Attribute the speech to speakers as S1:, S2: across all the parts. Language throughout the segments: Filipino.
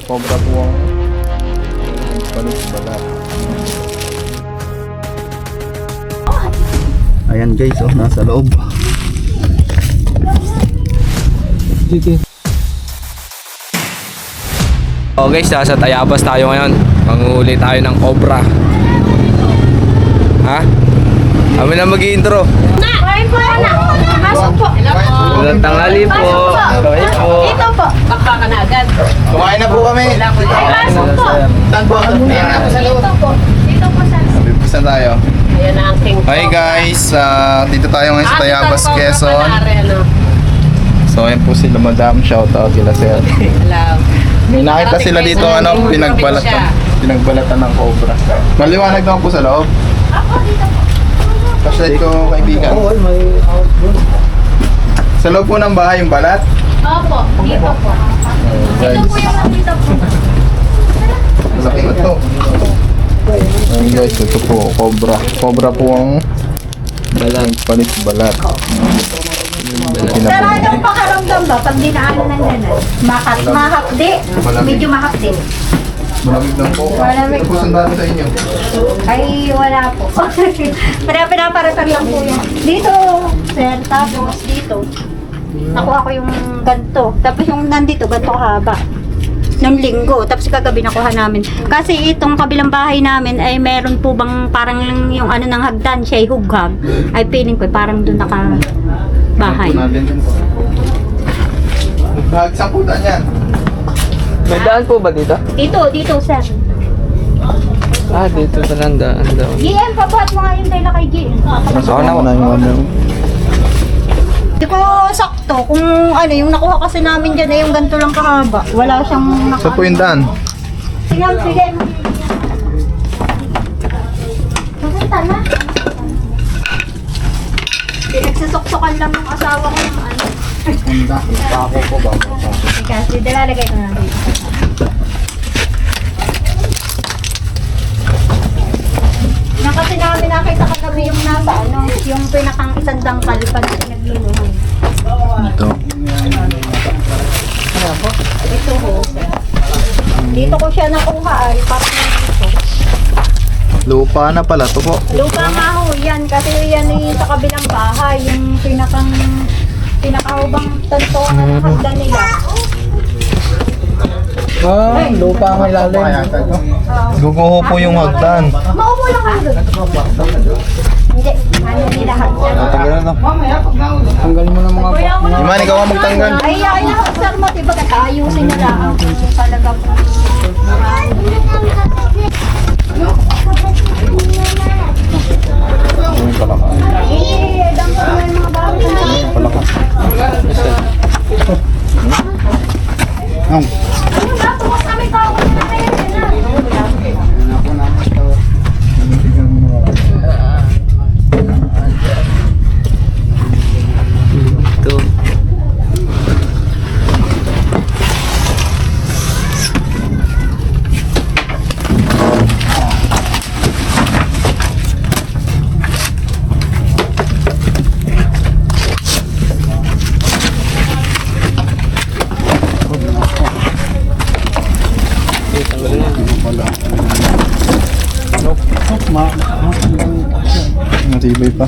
S1: Cobra po ang palis balat. Ayan guys, oh, nasa loob. Sige.
S2: Oh guys, nasa Tayabas tayo ngayon. Manguhuli tayo ng cobra. Ha? Kami na mag-i-intro.
S3: Kain po na. Pasok po.
S2: Magandang tanghali po. Kain po.
S3: Dito po. Baka ka na agad.
S1: Kumain na po kami.
S3: Pasok po.
S1: Saan po?
S3: Dito po. Dito po sa...
S1: Saan tayo?
S3: Ayan na ang king.
S1: Hi guys, dito tayo ngayon sa Tayabas, Quezon. So ayan po sila madam, shoutout sila sir.
S3: Hello.
S1: May nakita sila dito pinagbalatan ng cobra. Maliwanag naman po sa loob.
S3: Ako dito po.
S1: Flashlight ko kaibigan. Sa loob po ng bahay yung balat.
S3: Opo. Dito po. Dito po yung nandito po.
S1: Laki na to. Ayun guys, ito po, cobra. Cobra po ang balat, palit balat.
S4: Pero anong pakaramdam ba pag dinaanan ng gano'n? Mahapdi. Medyo mahapdi.
S1: Malamig lang po.
S4: Malamig.
S1: Ito po sandali sa inyo.
S4: Ay, wala po. Pinaparatan lang po yan. Dito, sir, tapos dito. Nakuha ko yung ganito. Tapos yung nandito, ganito haba. Nung linggo, tapos kagabi nakuha namin. Kasi itong kabilang bahay namin ay meron po bang parang yung ano ng hagdan, siya ay hughag. Ay feeling ko parang doon naka bahay.
S1: Ito natin yun po. Bahag sa puta niyan.
S2: May daan po ba dito?
S4: Dito, sir.
S2: Ah, dito sa landaan daw.
S4: GM, pabuhat mo nga yung dahil kay GM.
S2: Ako na
S1: yung ano.
S4: Hindi ko sakto kung ano, yung nakuha kasi namin dyan ay yung ganito lang kahaba. Wala siyang
S1: Sa po yung daan.
S4: Sige. Pupunta na. Pinagsasoksokan lang ng asawa ko ng ano.
S1: Ako po ba?
S4: Kasi dalalagay ko na dito. Na kasi namin nakita kagabi yung nasa ano, yung pinakang isang dangkal pag naglinuhan.
S1: Ito.
S4: Ito ho. Dito ko siya nakuha ay parang dito.
S1: Lupa na pala to po.
S4: Lupa nga ho yan kasi yan ay sa kabilang bahay yung pinakahubang tanto ng hagdan nila.
S1: Ah, lupa ang ilalim. Guguho po yung hagdan.
S4: Maupo lang ka doon. Hindi, ano nila hagdan.
S1: Tanggalan na. Tanggalin mo na mga Iman, ikaw ang magtanggal.
S4: Ay, sir mo, diba ayusin nila ang talaga po. Dangkal mo yung mga bago na. Tapos kami kawin na kayo
S2: Ito.
S1: Matibay pa.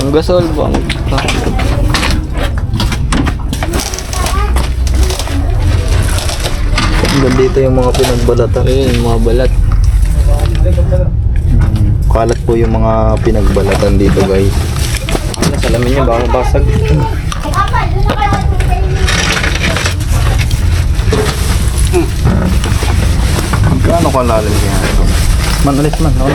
S2: Ang gasol ba?
S1: Hanggang dito yung mga pinagbalatan.
S2: Ayun, yung mga balat.
S1: Kalat po yung mga pinagbalatan dito guys.
S2: Ano, salamin niya, baka basag.
S1: Gaano kalalim kaya ito? Man, alis man. No?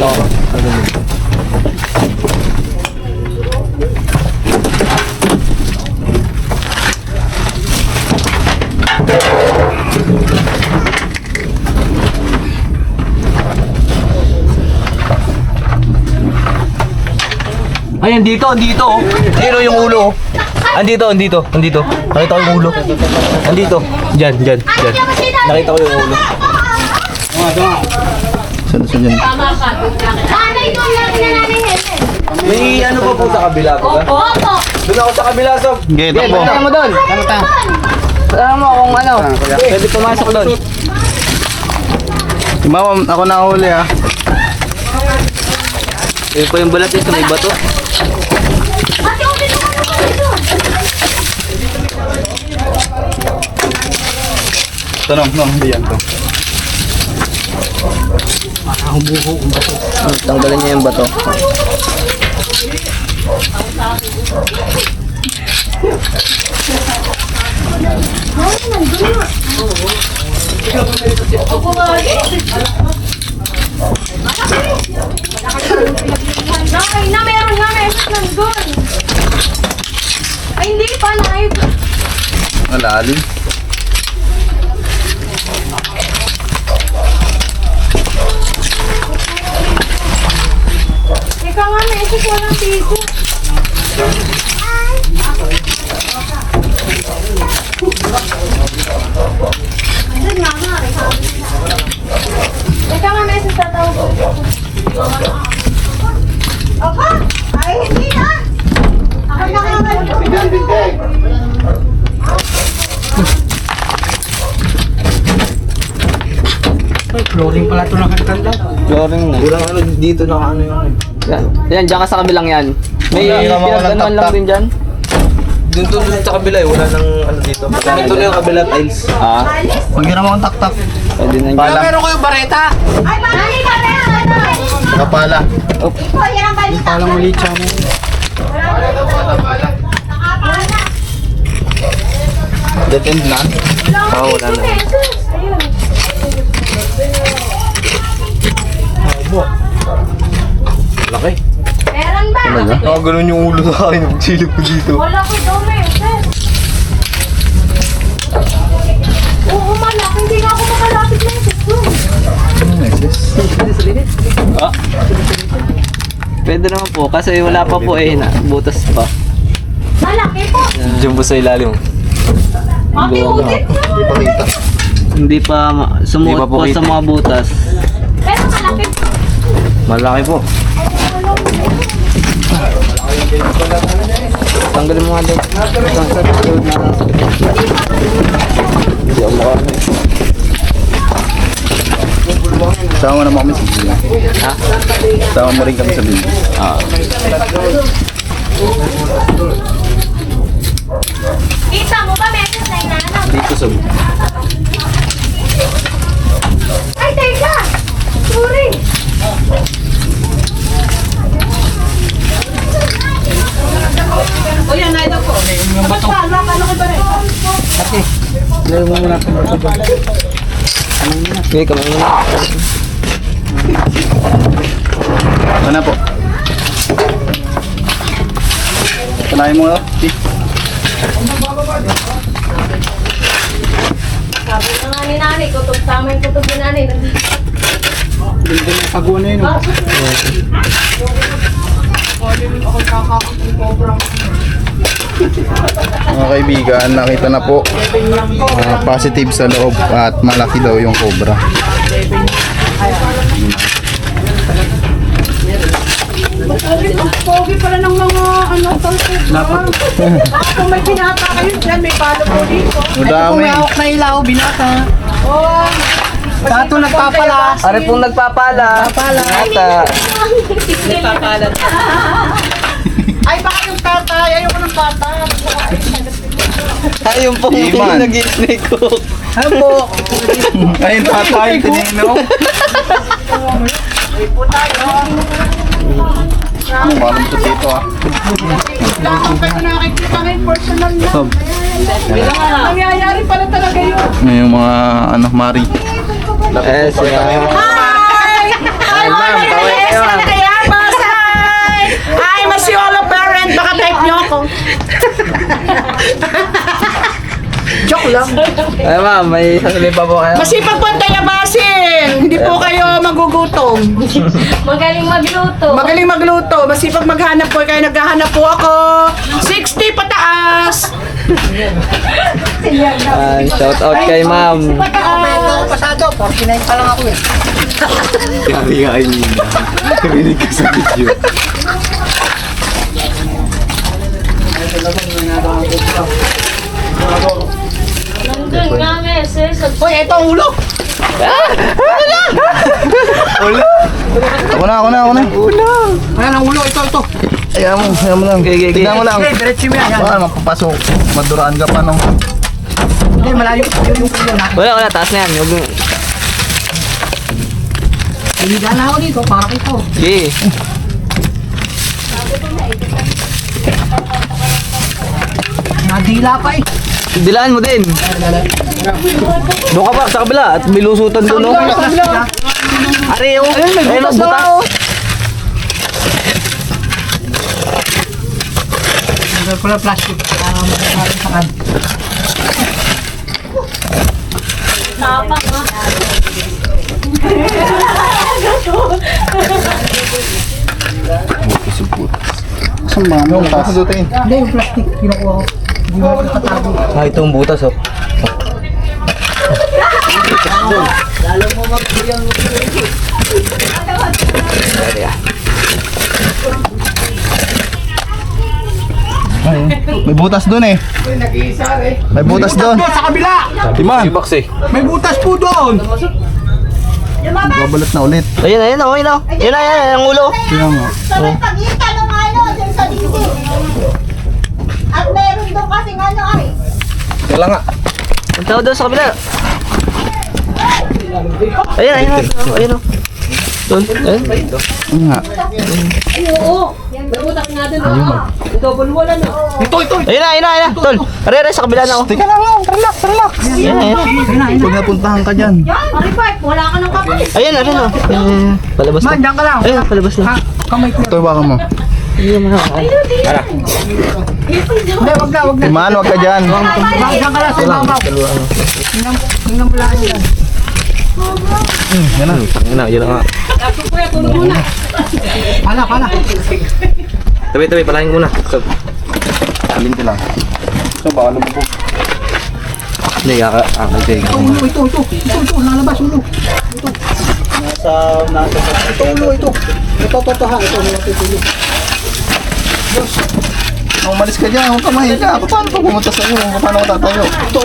S2: dito ako. Ay, andito. Sino yung ulo? Andito. Nakita ko yung ulo. Andito. Diyan. Nakita ko yung ulo.
S1: Saan yan?
S3: Nanay ko lang na nanay headset.
S2: May ano pa po sa kabila po ba?
S3: Opo.
S2: Doon ako sa kabila, Sob.
S1: Okay, takbo.
S2: Tama mo doon. Tama mo kung ano. Pwede pumasok doon.
S1: Mama, ako na huli ha.
S2: Yun po yung balat sa may bato.
S3: Ate, open mo ka na doon.
S1: Tanong, no, hindi yan to.
S2: Tanggalan niya yung bato.
S3: Nakay na, meron nga message nandun. Ay, hindi pa live.
S1: Malalim.
S3: Ikaw nga message, walang dito. Ikaw nga message sa tao ko. Opa! Ay, hindi na! Ako
S2: Flooring na. Walang ano dito na ano yun.
S5: Yan, dyan ka sa kabilang yan. May
S1: Wala naman
S5: pinagdanuan
S1: walang
S5: lang
S1: tap-tap.
S5: din dyan.
S2: Doon sa kabila eh. Wala nang ano dito. Ito na yung kabila tiles.
S5: Ah,
S1: Pag ginawa akong tak-tak.
S5: pwede na dyan.
S1: Pala.
S2: kayong bareta?
S3: Ay, mali ka na!
S1: Kapala.
S3: Ikaw, yan ang balita. Palang muli siya mo.
S1: Dead end na.
S2: Oo, wala na. Laki.
S3: Meron ba?
S1: Ganun yung ulo sa akin. Silip ko dito.
S3: Wala ko daw message. Oo, malaki. Hindi nga ako makalapit na ito.
S5: Ah. Pwede naman po, kasi wala pa po eh, butas pa.
S3: Malaki po.
S2: Diyan po sa ilalim.
S3: Mati-ulit na.
S1: Hindi pa kita.
S5: Hindi pa sumuot
S2: Hindi pa po
S5: po sa
S2: kita.
S5: mga butas.
S3: Pero malaki po.
S2: Malaki po.
S5: Tanggalin mo nga din. Hindi ako makaano eh.
S1: Sama naman kami sa bilya.
S5: Ha?
S1: Sama mo rin kami sa bilya.
S5: Ah.
S3: Kita mo ba message na inanap?
S2: Dito sa...
S3: Ay, teka! Sorry! O yan, na ito po. Yung bato. Ano ko ba rin?
S5: Okay, kamay mo na.
S1: Ano po? Panahin mo.
S3: Sabi na nga ni nanay, kutub tama yung kutub ni nanay.
S1: Mga kaibigan, nakita na po positive sa loob at malaki daw yung cobra.
S3: Pogi pala ng mga ano, kung may binata kayo dyan, may palo po dito.
S1: Madami.
S6: na ilaw, binata. Tato nagpapala.
S5: Pare pong nagpapala. Nata.
S6: Ay, baka yung tatay. Ayoko ng bata.
S5: Ayun pong
S1: Iman.
S5: nag-snake ko.
S6: Ano?
S1: Ayun tatay, tinino. Parang ito dito ah.
S6: Kung kayo nakikita ngayon, personal na. Nangyayari pala talaga yun.
S1: Yung mga ano, Mari.
S5: Eh, siya.
S6: Hi!
S5: Ay, ma'am, kaway kayo.
S6: Joke lang.
S5: Ay ma'am, may sasabihin pa po kayo.
S6: Masipag po ang tayabasin. Hindi po kayo magugutom.
S3: Magaling magluto.
S6: Magaling magluto. Masipag maghanap po. Kaya naghahanap po ako. 60 pataas.
S5: Shout out kay ma'am.
S4: Pasado, 49 pa lang ako eh.
S2: Sabi nga kayo nila. Kaminig ka sa video.
S3: Nandun nga, meses.
S6: Hoy, ito ang ulo.
S1: Ako na.
S6: Ayan ang ulo. Ito.
S1: Ayaw mo lang. Tignan mo lang.
S6: Diretso mo yan.
S1: Baka mapapasok. Maduraan ka pa nung...
S6: Hindi, malayo. Yung ulo na.
S5: Wala, taas na yan. Huwag mo.
S6: Hiliga na ako dito. Para ito.
S5: Sige.
S6: Nadila pa eh.
S5: Dilaan mo din. Doon ka pa sa kabila at may lusutan doon. No? Ari, oh. Ayun, butas.
S6: Ito pala plastic.
S3: Tapak nga.
S1: Saan ba? Yung pasadutin.
S6: Hindi, yung plastic. Kinukuha ko. Hindi mo nakatago.
S2: Ah, itong butas oh.
S1: May butas dun eh. May butas dun.
S6: Doon sa kabila.
S1: Timan.
S2: Box eh.
S6: May butas po doon.
S1: Babalot na ulit.
S5: Ayun, oh. Ayun, ang ulo.
S1: Kaya nga.
S4: Sa may pagitan ng ano, dyan sa dingding. At meron doon kasing ano ay.
S2: Wala nga.
S5: Ang tao doon sa kabila. Ayun, oh. Doon, ayun.
S1: Ano nga?
S5: Ayun na. Tol, are sa kabila na, oh.
S1: Teka lang. Relax.
S5: Ayun.
S1: Pag napuntahan ka dyan.
S3: Arifat, wala ka ng kapal.
S5: Ayun, oh. Palabas
S6: Man,
S5: na.
S6: dyan ka lang.
S5: Ayun, palabas na.
S6: Kamay ko.
S1: Ito baka mo.
S6: Hindi, wag na.
S1: Timan, wag ka dyan.
S6: Dyan ka lang sa ibabaw. Tingnan mo lang yan.
S2: Yan na, yun na nga.
S6: Pala.
S2: Tabi, palahin muna. So,
S1: Alinti lang. So baka lumubog.
S2: hindi, kakay.
S6: Ito, lalabas ulo. Ito ulo. Ito, ha. Ito ulo.
S1: Nung umalis ka dyan, huwag ka mahiga. Paano pa pumunta sa'yo? Paano ka tatayo?
S6: Ito.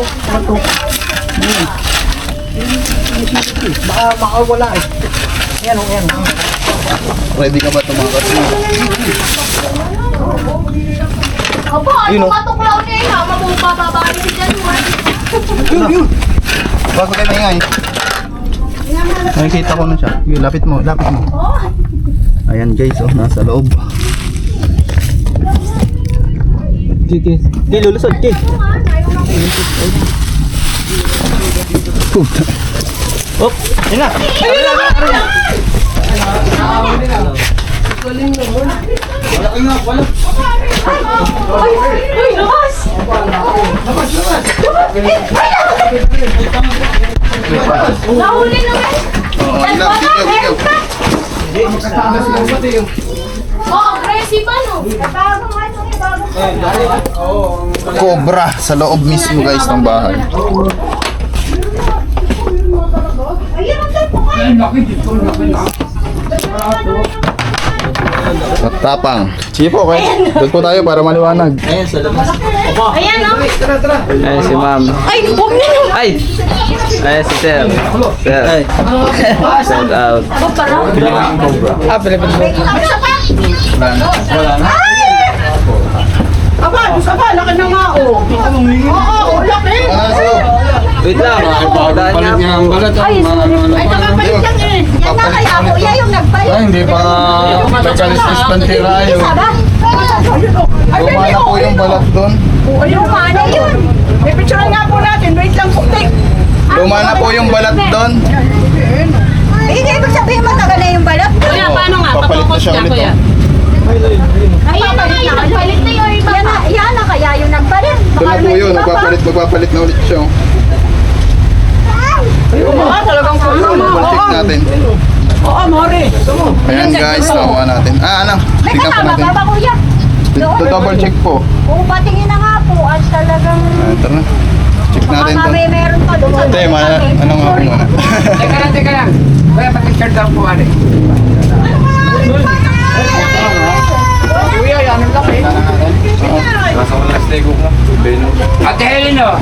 S6: Baka wala eh. Yan.
S1: Ready ka ba tumakas?
S3: Aba, ano matuklaw niya yun ha? Mabababali si January.
S1: Yun. Bago kayo maingay. Nakikita ko na siya. Yun, lapit mo. Ayan guys, oh, nasa loob.
S5: Di lulusod, Ki. Oh, ayun na.
S3: Uy, labas! Nahuli naman! Aggressive ano?
S1: Cobra sa loob mismo guys ng bahay. Matapang. Sige po, okay? Doon po tayo para maliwanag.
S3: Ayan oh!
S5: Ayun si ma'am.
S3: Ay, huwag na naman!
S5: Ay! Ayun si sir. Sir. Shout out.
S3: Ako parang.
S6: Aba, Diyos aba, laki na nga oh. Oo, laki.
S5: Wait lang. Daan nga.
S6: Ay, nakapalit lang eh.
S4: Yan na kaya kuya yung nagpalit.
S1: Ay, hindi pa nga may kalistis pantira yun.
S6: Ay, baby,
S1: Lumana po yung balat doon.
S6: Ayun, paano yun? May picture nga po natin. Wait lang po, take.
S1: Lumana po yung balat doon.
S4: Hindi, ibig sabihin matagal na yung balot.
S3: Kuya, paano nga?
S1: Papalit na siya ulit. Oh.
S3: Ayan na nga yung nagpalit na yun.
S4: Yan na kaya yun nagpalit.
S1: Ito na po yun, magpapalit na ulit siya.
S6: Talagang
S1: Check natin.
S6: Oo, Mori.
S1: Ayan guys, nakuha natin. Ano?
S4: May
S1: Tingnan po
S4: kasama
S1: natin.
S4: ba ba kuya?
S1: Double check po.
S4: Oo, patingin na nga po. At talagang...
S1: Ito na. Check
S4: Baka
S1: natin to.
S4: mamaya meron pa doon.
S1: Ate, ano nga po muna?
S6: Teka lang. Kaya pag-card lang po, ano. Kuya, yan ang laki. Ate Helen, oh.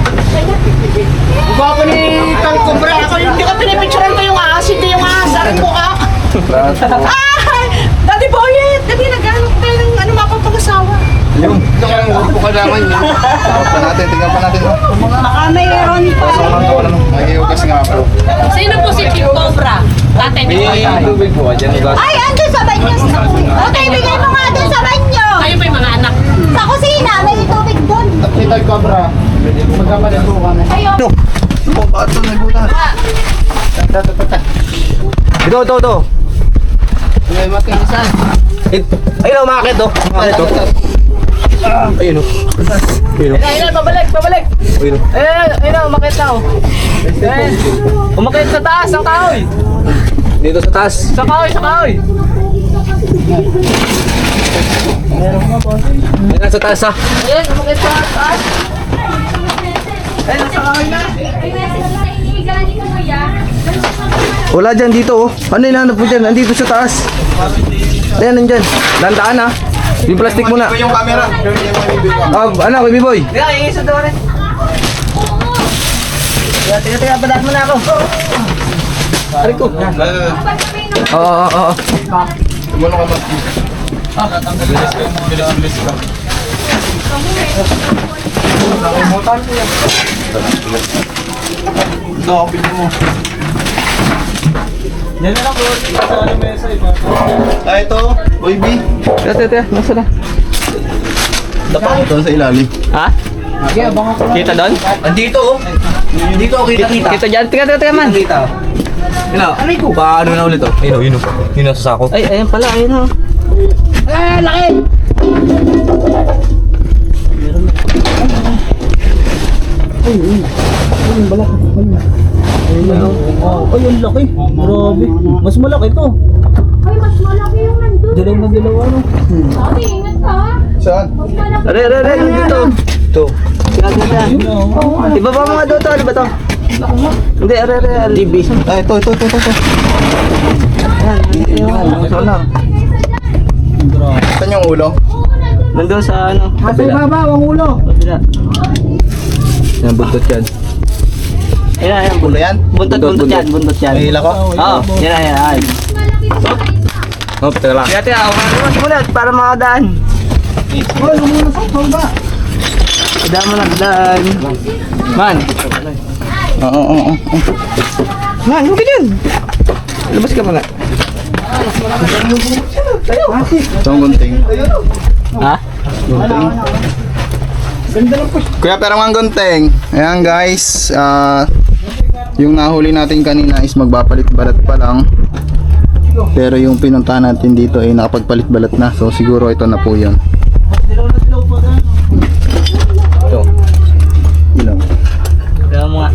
S6: Mukha ko ni Talcombra. Ako hindi ka pinipicturean ko yung ahas, hindi yung ahas. Aray mo ka. Ay! Daddy Boyet! Daddy, naghanap tayo ng ano mapapag-asawa.
S1: Tingnan pa natin.
S4: Baka mayroon pa.
S1: Nagihugas nga po.
S3: Sino po si King Cobra? Ate,
S4: Ay, andun sa banyo. Okay, bigay mo nga dun sa banyo.
S3: kayo pa yung mga anak.
S4: Sa kusina, may tubig dun.
S1: Titoy Cobra. Magkapalit po kami.
S4: Ayun.
S1: Oh, bato nagulat.
S5: Ito. Ayun, umakit oh. Umakit oh. Ayun oh.
S6: Ayun, pabalik.
S5: Ayun oh.
S6: Ayun, umakit na, oh. Umakit sa taas, ang kahoy.
S5: Dito sa taas.
S6: Sa kahoy.
S5: Ayun sa taas ha.
S6: Ayun, umakit sa taas. Ayun, sa kahoy na.
S5: Wala dyan dito oh. Ano hinahanap mo dyan? Nandito sa taas. Ayan, nandyan. Dandaan ha. Yung plastic muna.
S1: Ito yung camera.
S5: Ano, Baby Boy?
S6: Teka, isa daw rin. Teka, balat mo na ako.
S5: Aray ko. Oo.
S1: Gulo ka ba? Bilis ka. Ito, kapit mo. Ito, Boy B.
S5: Tete, nasa na?
S1: Dapat ito sa ilalim.
S5: Ha? Kita doon?
S2: Andito, oh. Dito ako kita.
S5: Kita dyan. Teka man.
S2: Kita. Yun na. Aray ko. Paano na ulit, oh. Yun, oh. Yun nasa sako.
S5: Ay, ayan pala. Ayun oh.
S6: Laki!
S5: Ay, ang laki. Grabe. Mas malaki to.
S3: Ay, mas malaki yung nandun.
S5: Dilaw na dilaw ano.
S3: Sabi, ingat ka.
S1: Saan?
S3: Mas malaki.
S5: Are, dito. Ito. Ibaba mo nga doon to. Ano ba to? Hindi, are.
S1: TV. Ito.
S5: Ayan. Saan na?
S1: Saan yung ulo?
S5: Nandun sa ano?
S6: Sa ibaba, ang ulo.
S5: Kabila. Yan, buntot yan. Ayan.
S1: Ulo yan?
S5: Buntot yan.
S1: May hila ko?
S5: Oo, yan.
S2: Oh, teka lang.
S5: Kaya, umakas mo na para makadaan.
S6: Hoy, lumuna sa baba.
S5: Daan mo lang, daan. Man.
S1: Oo.
S5: Man, huwag yun. Labas ka muna.
S1: Ito ang gunting.
S5: Ha?
S1: Kuya, pero ang gunting. Ayan guys. Yung nahuli natin kanina is magbapalit-balat pa lang. Pero yung pinuntahan natin dito ay nakapagpalit-balat na. So siguro ito na po yun. Ito. Ilaw.
S5: Kaya mo nga.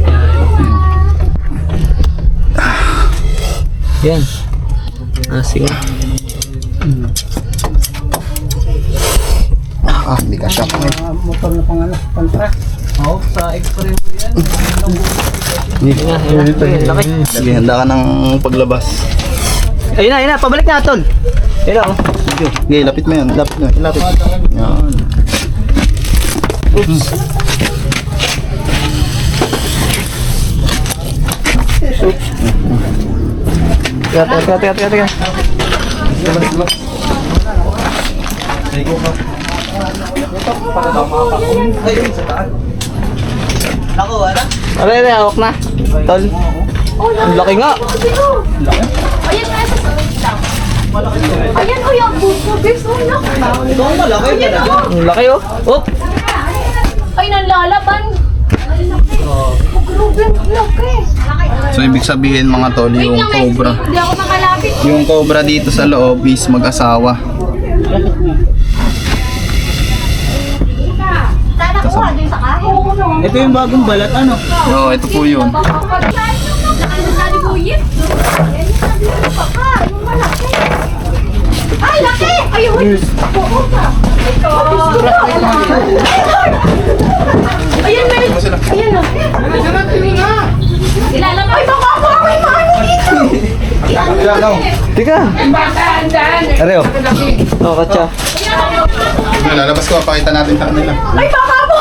S5: Yan. Sige.
S1: Hindi ka shock.
S6: Motor na pangalan. Pantra.
S5: Oo, sa x-ray mo yan.
S1: Sige, handa ka ng paglabas.
S5: Ayun na, pabalik na tol. Ayun na, oh.
S1: Okay, lapit mo yan. Lapit. Yan.
S5: Oops. Teka. Are, hawak na. Tol. Ang laki nga.
S3: Ayan nga sa sawit lang. Ayan, o yung buko. Bes, o yung Ayan, o.
S5: Ang laki oh. Oh.
S3: Ay, nanlalaban. Grabe, ang laki.
S1: So ibig sabihin mga tol,
S3: Wait
S1: yung
S3: lang, Wesley.
S1: cobra.
S3: Hindi ako makalapit.
S1: Yung cobra dito sa loob is mag-asawa.
S5: Ito yung bagong balat, ano?
S1: Oo, ito po yun.
S3: Daddy Boyet. Yung malaki. Ay, laki! Ayun! Oo ka. Ayan, may... Ayan na. Ilalabas. Ay, baka ako may paano dito.
S5: Tika! Areo. Oo, katsa.
S1: Lalabas ko, pakita natin sa kanila.
S3: Ay, baka ako.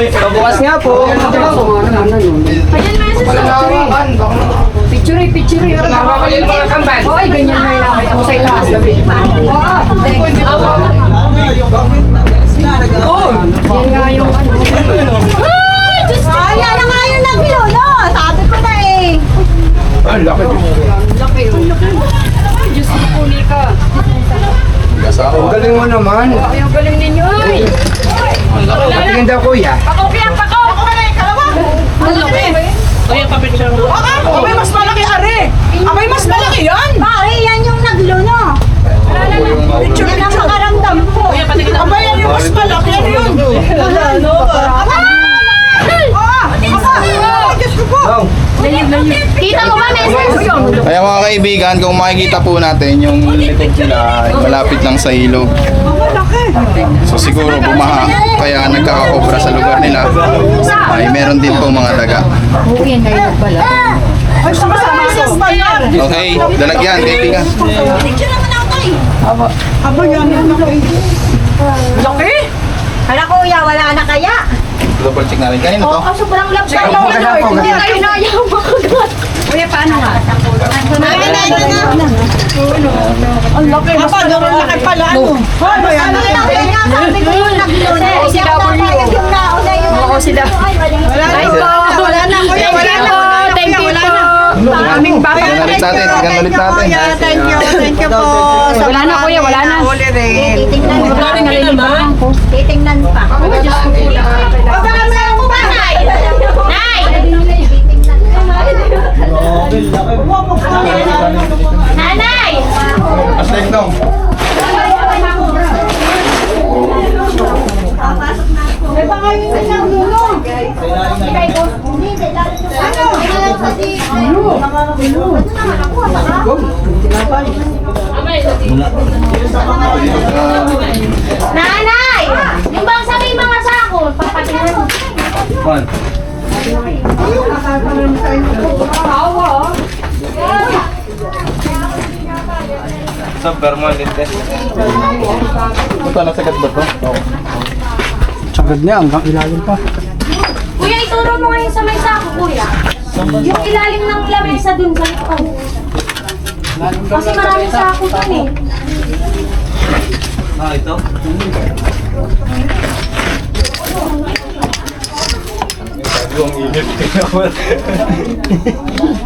S5: Pabukas nga po.
S3: Ayan, may sasama. Picture. Hoy, ganyan na lang. Ako sa itaas. Yan nga yung ano. Ay, Diyos ko.
S4: Kaya na nga yung naglolo. Sabi ko na eh.
S3: Ay, Diyos ko, puli ka.
S5: Ang galing mo naman.
S3: Ay, ang galing ninyo. Ay.
S5: Patingin daw kuya.
S3: Pakok. Ako na yung kalawa. Ang laki.
S6: Abay, mas malaki, are. Abay, mas malaki yan.
S4: Pare, yan yung naglolo. Yan ang makaramdam ko.
S6: Abay, yan yung mas malaki. Ano yun?
S3: Kita mo ba, Meses?
S1: Kaya mga kaibigan, kung makikita po natin yung likod nila ay malapit lang sa ilog. So siguro bumaha, kaya nagkakakobra sa lugar nila. Ay meron din po mga daga.
S6: Ay, sama-sama yung standard.
S1: Okay, dalagyan, kaibigan.
S4: Picture naman ako tayo.
S6: Abay, yan yung laki. Laki?
S4: Hala kuya, wala na kaya?
S1: Double check natin. Kanino to?
S3: Oh, sobrang love
S6: Check mo ka na.
S3: Hindi kayo naiyaw makagat.
S4: Kuya, paano nga?
S6: Ang laki. Apa, doon laki pala. Ano? Ano yan?
S4: Sabi ko yung naglolo.
S3: Si W.
S4: Yung nauna yung...
S3: Oo, sila.
S4: Ay, mali.
S6: Wala na. Kuya, wala na.
S3: Thank you
S6: Wala
S3: po.
S6: na. Aming bata.
S1: Tingnan ulit natin, tingnan ulit natin.
S6: Thank you po.
S3: Wala na, kuya, wala na.
S6: Uli rin.
S4: Titingnan pa. Titingnan pa.
S6: Baka meron ko ba?
S3: Nay! Nanay!
S1: Hashtag dong.
S3: Nanay! Yung bang sa may mga sako, papatingnan mo.
S5: Sa permanent eh.
S1: Ito, nasagat ba to?
S5: Sagad niya, hanggang ilalim pa.
S3: Kuya, ituro mo ngayon sa may sako, kuya. Yung ilalim ng lamesa dun sa likod. Kasi maraming sako dun eh.
S5: Ah, ito?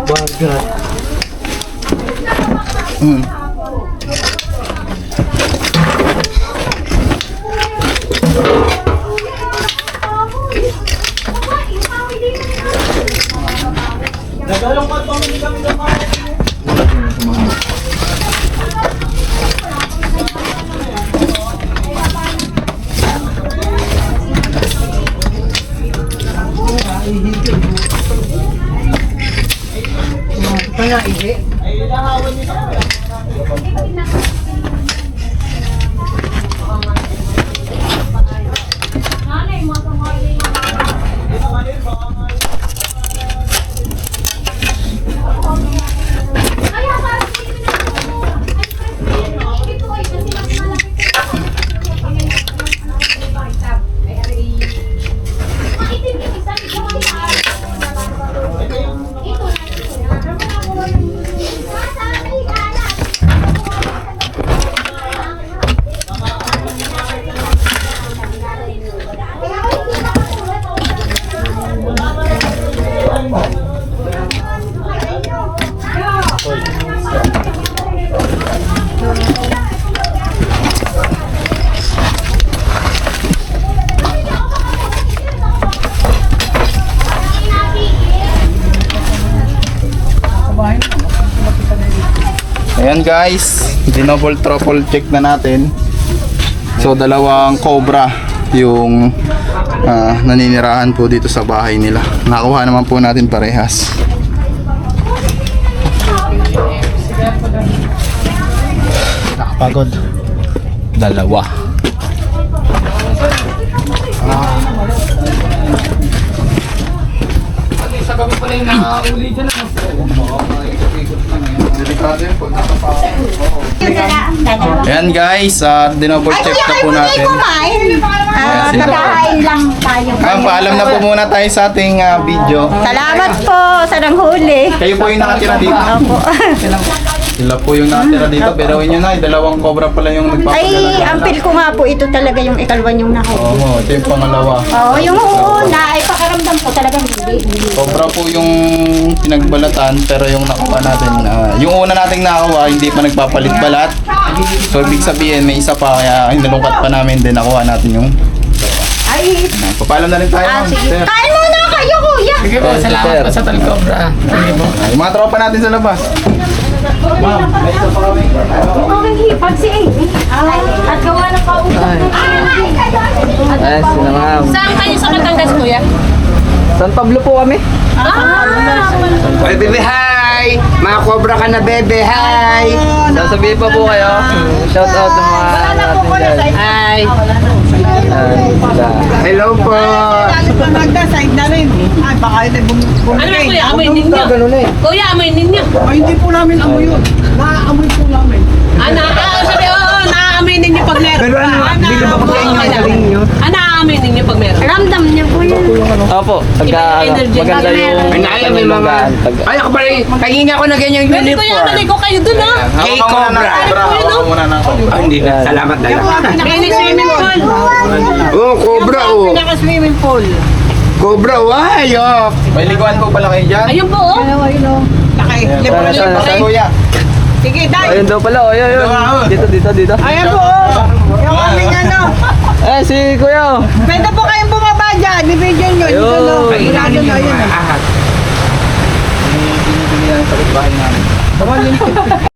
S5: Bagat.
S1: Ayan guys, dinoble triple check na natin. So dalawang cobra yung naninirahan po dito sa bahay nila. Nakuha naman po natin parehas. Nakapagod. Dalawa. Ayan guys, dinoble check na po natin. Ayan, sila.
S4: Kakain lang tayo.
S1: Paalam na po muna tayo sa ating video.
S4: Salamat po sa nanghuli.
S1: Kayo po yung nakatira dito.
S4: Opo.
S1: Sila po yung nakatira dito. Pero inyo na, dalawang cobra pala yung
S4: Ay,
S1: nagpapagalaga.
S4: ang feel ko nga po, ito talaga yung ikalwan yung nahuli.
S1: Oo, ito yung pangalawa.
S4: Oo, yung una, ay pakaramdam ko talagang hindi.
S1: Cobra po yung pinagbalatan, pero yung nakuha natin, yung una nating nakuha, hindi pa nagpapalit-balat. So, ibig sabihin, may isa pa, kaya hinalungkat pa namin din, nakuha natin yung
S4: Ay,
S1: papaalam na rin tayo, ma'am.
S4: sige.
S1: Sir.
S4: Kain muna kayo, kuya.
S6: Sige po, salamat po sa Talcobra. Sige po.
S1: Yung mga tropa natin sa labas. Ma'am, may isa pa kami.
S3: Mukhang hipag si Amy. At gawa ng kausap.
S5: Ay, sila ma'am.
S3: Saan kayo sa Batangas, kuya?
S5: San Pablo po kami.
S6: Oy, bebe, hi! Mga cobra ka na, bebe, hi!
S5: Sasabihin pa po kayo. Shout out sa mga ano natin dyan.
S6: Hi!
S5: Ayan, sila.
S6: Hello po!
S7: Magda-side na rin. Ay, baka yun ay
S3: Ano ba, kuya? Amoy ninyo. Kuya, amoy ninyo.
S7: Ay, hindi po namin amoy yun. Naaamoy po namin.
S3: Sabi, naaamoy ninyo pag meron.
S6: Pero ano, bigla ba kayo yung galing nyo?
S3: Naaamoy ninyo pag meron.
S4: Ramdam niyo po yun.
S5: Opo, pagka ano, maganda yung
S6: Ay, may mga... Ay, ako pala, kanina ko na ganyang
S3: Pwede kuya,
S6: uniform.
S3: nalay ko kayo dun, ha?
S6: Kay
S1: Hawakan mo
S6: Cobra.
S1: muna ng Cobra. Hawakan mo muna ng Cobra.
S6: Ah, hindi na. Salamat na lang.
S3: Kaya swimming pool.
S6: Oh, Cobra, oh.
S7: Pinaka-swimming pool.
S6: Cobra, why, oh.
S1: May liguan po pala kayo dyan.
S3: Ayun po, oh.
S7: Naka-libre
S5: Saan,
S1: Sa
S5: saan?
S1: kuya.
S7: Sige, dai.
S5: Ayun daw pala, oh, ayun. Dito.
S7: Ayan po, oh. Yung aming ano.
S5: Eh, si Kuya. Oh.
S7: Pwede po kayong bumaba dyan. Ibigyan nyo. Dito, no.
S5: Ayun.
S7: Ilado na yun.
S6: Ahas.
S1: Binibigyan sa bahay namin.